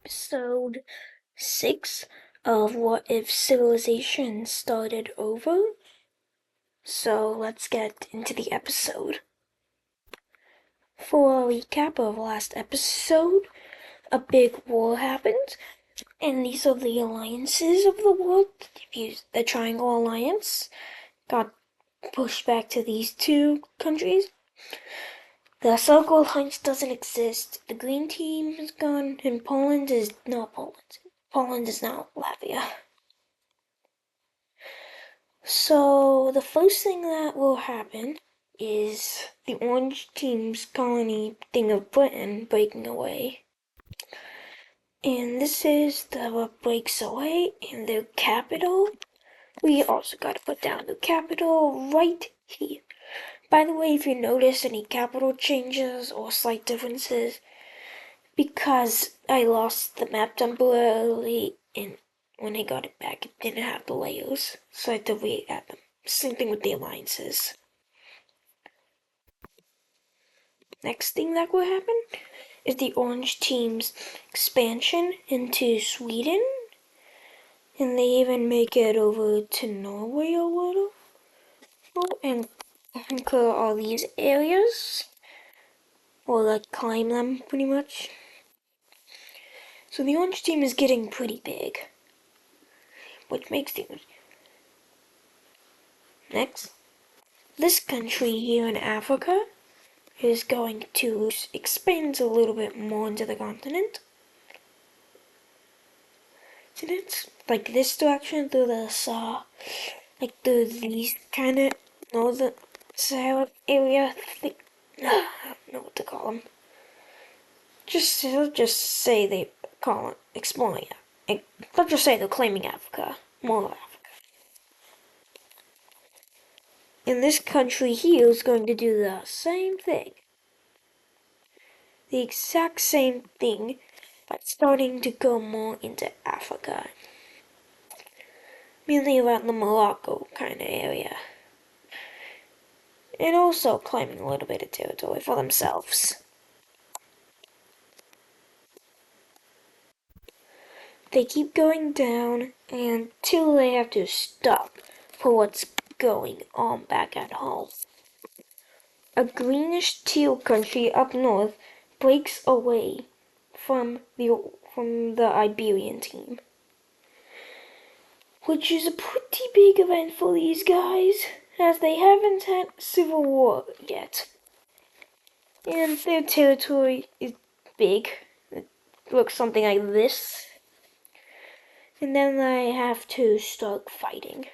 episode 6 of What If Civilization Started Over. So let's get into the episode. For a recap of last episode, a big war happened, and these are the alliances of the world. The Triangle Alliance got pushed back to these two countries. The Circle Alliance doesn't exist. The Green Team is gone, and Poland is not Poland. Poland is now Latvia. So the first thing that will happen is the Orange Team's colony thing of Britain breaking away. And this is the breaks away in their capital. We also got to put down the capital right here. By the way, if you notice any capital changes or slight differences, because I lost the map temporarily and when I got it back, it didn't have the layers, so I had to re-add them. Same thing with the alliances. Next thing that will happen is the Orange Team's expansion into Sweden. And they even make it over to Norway a little. And conquer all these areas. Or like climb them pretty much. So the Orange Team is getting pretty big. Which makes things. Next. This country here in Africa is going to expand a little bit more into the continent. So it's like this direction through the like through these kind of northern Sahara area. I don't know what to call them. Just say they call it exploring it. Let's just say they're claiming Africa, more of Africa. And this country here is going to do the same thing. The exact same thing, but starting to go more into Africa. Mainly around the Morocco kind of area. And also claiming a little bit of territory for themselves. They keep going down until they have to stop for what's going on back at home. A greenish teal country up north breaks away from the Iberian team, which is a pretty big event for these guys, as they haven't had civil war yet. And their territory is big. It looks something like this. And then they have to start fighting.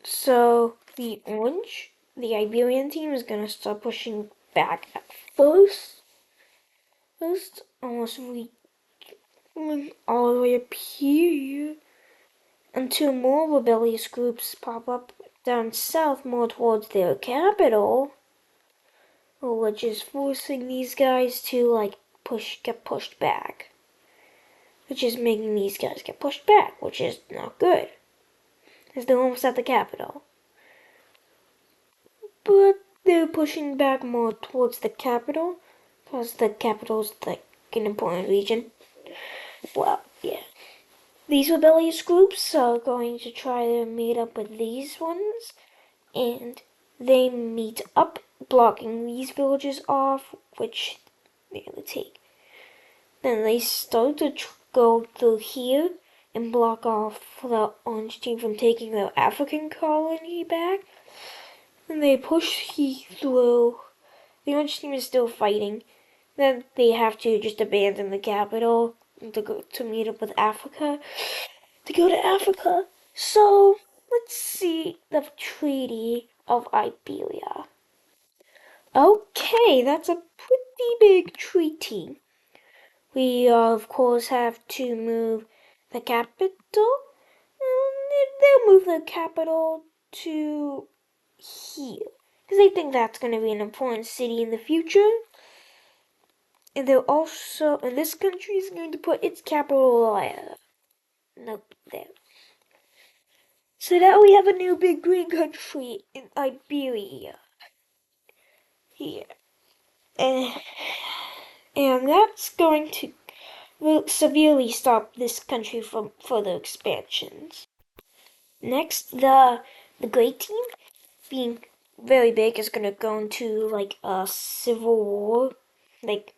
So the Iberian team is gonna start pushing back at first, almost all the way up here, until more rebellious groups pop up down south, more towards their capital, which is forcing these guys to get pushed back, which is making these guys get pushed back, which is not good, as they're almost at the capital. But they're pushing back more towards the capital, because the capital's like an important region. Well, yeah. These rebellious groups are going to try to meet up with these ones, and they meet up, blocking these villages off, which they're gonna take. Then they start to go through here and block off the Orange Team from taking their African colony back. And they push through. The Orange Team is still fighting. Then they have to just abandon the capital to meet up with Africa. To go to Africa. So let's see the Treaty of Iberia. Okay, that's a pretty big treaty. We of course have to move the capital. They'll move the capital to here, because they think that's going to be an important city in the future. And they're also, and this country is going to put its capital there. So now we have a new big green country in Iberia. Here. And And that's going to will severely stop this country from further expansions. Next, the Great Team, being very big, is gonna go into like a civil war. Like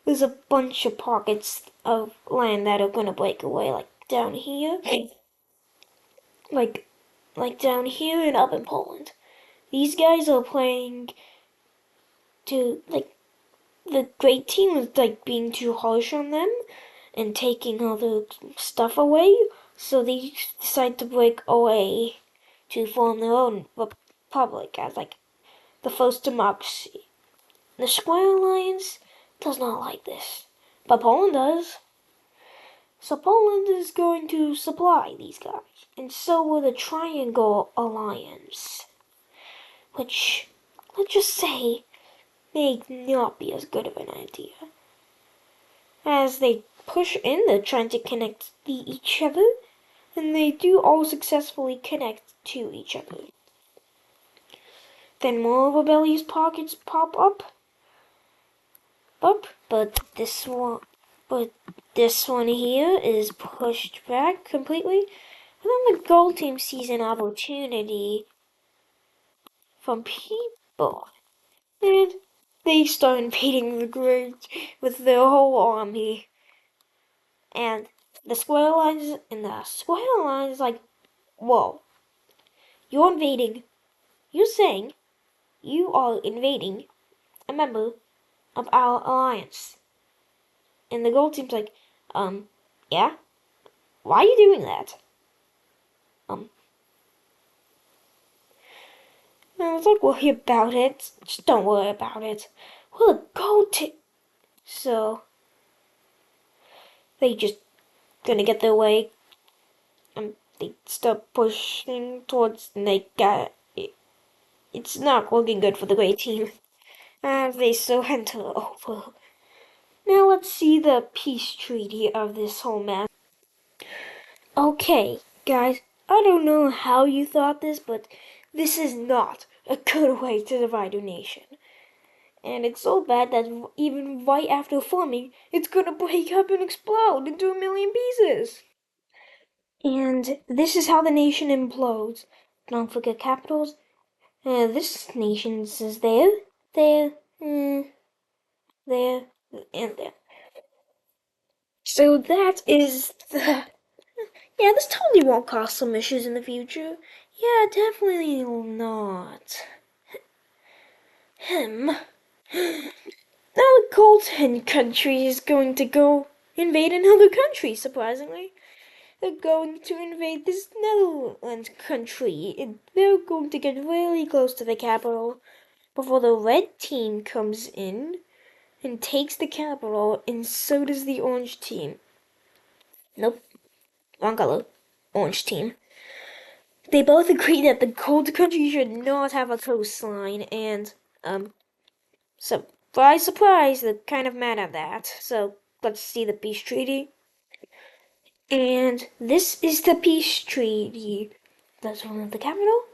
there's a bunch of pockets of land that are gonna break away, like down here, like like down here and up in Poland. These guys are playing to like the Great Team is like being too harsh on them and taking all the stuff away, so they decide to break away to form their own republic as like the first democracy. The Square Alliance does not like this, but Poland does. So Poland is going to supply these guys, and so will the Triangle Alliance, which, let's just say, may not be as good of an idea. As they push in, they're trying to connect each other, and they do all successfully connect to each other. Then more rebellious pockets pop up, but this one here is pushed back completely. And then the gold team sees an opportunity from people, and they start invading the grid with their whole army. And the Square Alliance is like, whoa, you're invading. You're saying you are invading a member of our alliance. And the gold team's like, yeah? Why are you doing that? Don't worry about it. Just don't worry about it. We're the gold team. So, they just gonna get their way. They start pushing towards, and they got it. It's not looking good for the great team. They surrender over. Now let's see the peace treaty of this whole mess. Okay, guys, I don't know how you thought this, but this is not a good way to divide a nation. And it's so bad that even right after forming, it's gonna break up and explode into a million pieces. And this is how the nation implodes. Don't forget capitals. This nation is there, there, there, and there. So that is the... Yeah, this totally won't cause some issues in the future. Yeah, definitely will not. Now the Golden Country is going to go invade another country, surprisingly. They're going to invade this Netherlands country. And they're going to get really close to the capital before the red team comes in and takes the capital, and so does the orange team. Nope, wrong color. Orange team. They both agree that the gold country should not have a coastline, and, surprise, surprise, they're kind of mad at that. So, let's see the peace treaty. And this is the peace treaty. That's one of the capital.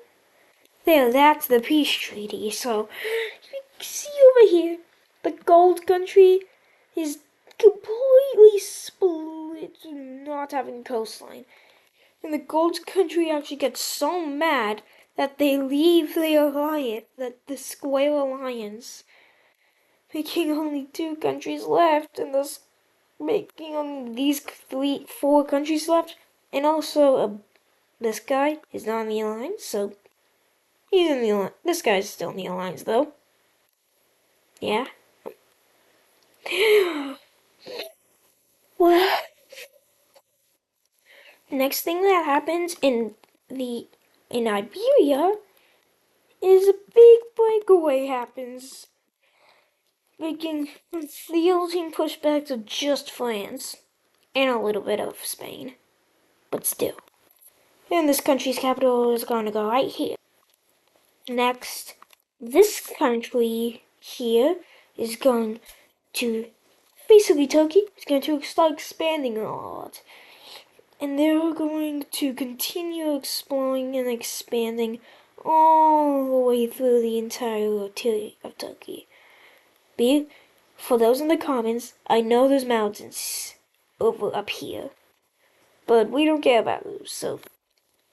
There, that's the peace treaty. So, you can see over here, the gold country is completely split, not having coastline. And the gold country actually gets so mad that they leave the alliance, the Square Alliance, making only 2 countries left, and thus making only these 4 countries left. And also, this guy is not in the alliance, so he's in the alliance. This guy's still in the alliance, though. Yeah. Well, next thing that happens in Iberia is a big breakaway happens, making the old team push back to just France and a little bit of Spain, but still. And this country's capital is going to go right here. Next, this country here is going to, basically Turkey, is going to start expanding a lot. And they're going to continue exploring and expanding all the way through the entire territory of Turkey. For those in the comments, I know there's mountains over up here, but we don't care about those. So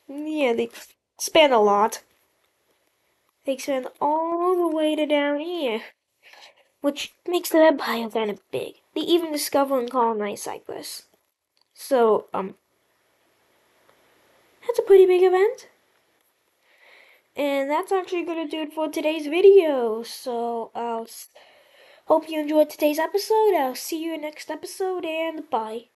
yeah, they expand a lot. They expand all the way to down here, which makes the empire kind of big. They even discover and colonize Cyprus. So that's a pretty big event. And that's actually gonna do it for today's video. So I'll hope you enjoyed today's episode. I'll see you in next episode, and bye.